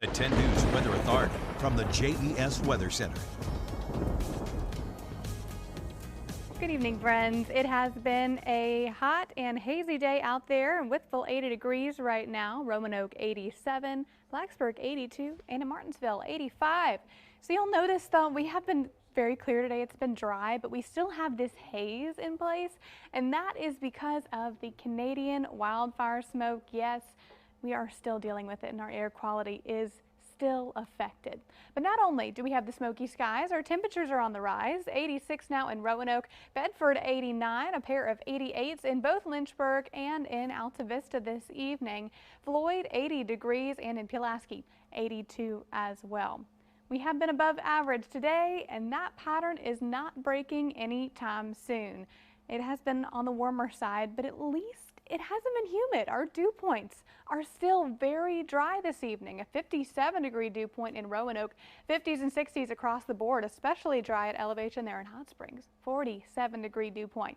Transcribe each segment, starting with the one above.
At 10 News Weather Authority from the JES Weather Center. Good evening, friends. It has been a hot and hazy day out there with full 80 degrees right now. Roanoke 87, Blacksburg 82, and in Martinsville 85. So you'll notice though we have been very clear today. It's been dry, but we still have this haze in place, and that is because of the Canadian wildfire smoke. Yes, we are still dealing with it, and our air quality is still affected. But not only do we have the smoky skies, our temperatures are on the rise. 86 now in Roanoke, Bedford 89, a pair of 88s in both Lynchburg and in Alta Vista this evening. Floyd 80 degrees, and in Pulaski 82 as well. We have been above average today, and that pattern is not breaking anytime soon. It has been on the warmer side, but at least it hasn't been humid. Our dew points are still very dry this evening. A 57-degree dew point in Roanoke, 50s and 60s across the board, especially dry at elevation there in Hot Springs, 47-degree dew point.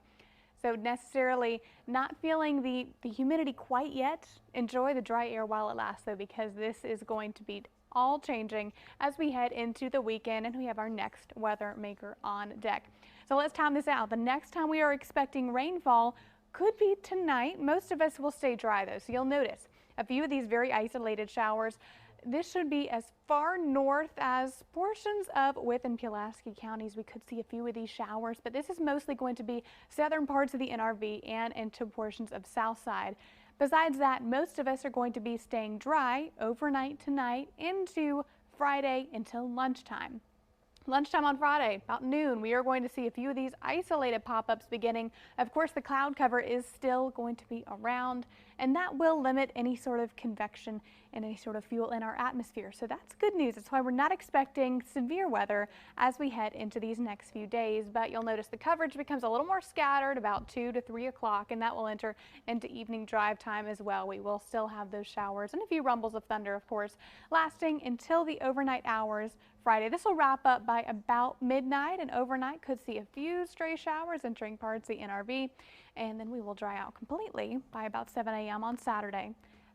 So necessarily not feeling the humidity quite yet. Enjoy the dry air while it lasts though, because this is going to be all changing as we head into the weekend and we have our next weather maker on deck. So let's time this out. The next time we are expecting rainfall could be tonight. Most of us will stay dry though, so you'll notice a few of these very isolated showers. This should be as far north as portions of Wythe and Pulaski counties. We could see a few of these showers, but this is mostly going to be southern parts of the NRV and into portions of south side. Besides that, most of us are going to be staying dry overnight tonight into Friday until lunchtime. Lunchtime on Friday, about noon, we are going to see a few of these isolated pop-ups beginning. Of course, the cloud cover is still going to be around, and that will limit any sort of convection and any sort of fuel in our atmosphere. So that's good news. That's why we're not expecting severe weather as we head into these next few days. But you'll notice the coverage becomes a little more scattered about 2 to 3 o'clock, and that will enter into evening drive time as well. We will still have those showers and a few rumbles of thunder, of course, lasting until the overnight hours Friday. This will wrap up by about midnight, and overnight could see a few stray showers entering parts of the NRV, and then we will dry out completely by about 7 a.m. on Saturday.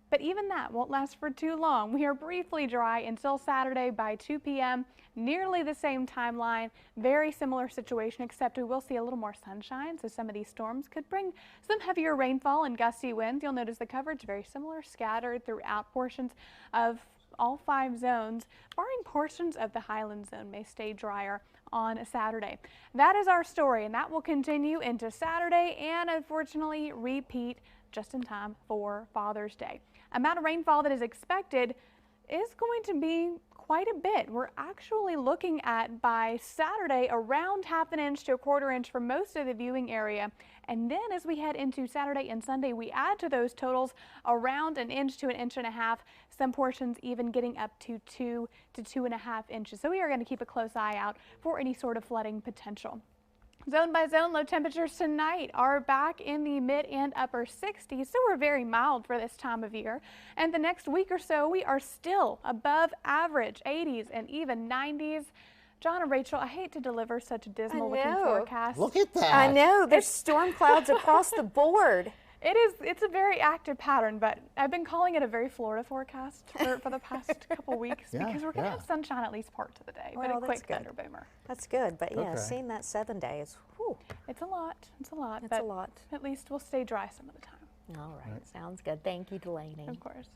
But even that won't last for too long. We are briefly dry until Saturday by 2 p.m. Nearly the same timeline, very similar situation, except we will see a little more sunshine, so some of these storms could bring some heavier rainfall and gusty winds. You'll notice the coverage very similar, scattered throughout portions of all 5 zones, barring portions of the Highland zone may stay drier on a Saturday. That is our story, and that will continue into Saturday and unfortunately repeat just in time for Father's Day. Amount of rainfall that is expected is going to be quite a bit. We're actually looking at by Saturday around ½ inch to ¼ inch for most of the viewing area. And then as we head into Saturday and Sunday, we add to those totals around 1 inch to 1.5 inches, some portions even getting up to 2 to 2.5 inches. So we are going to keep a close eye out for any sort of flooding potential. Zone by zone, low temperatures tonight are back in the mid and upper 60s, so we're very mild for this time of year. And the next week or so, we are still above average, 80s and even 90s. John and Rachel, I hate to deliver such a dismal looking forecast. Look at that. I know, there's storm clouds across the board. It's a very active pattern, but I've been calling it a very Florida forecast for the past couple weeks because we're going to have sunshine at least parts of the day, well, but a quick thunder boomer. That's good, but yeah, seeing that 7 days, whew. It's a lot. It's a lot. It's a lot. At least we'll stay dry some of the time. All right, sounds good. Thank you, Delaney. Of course.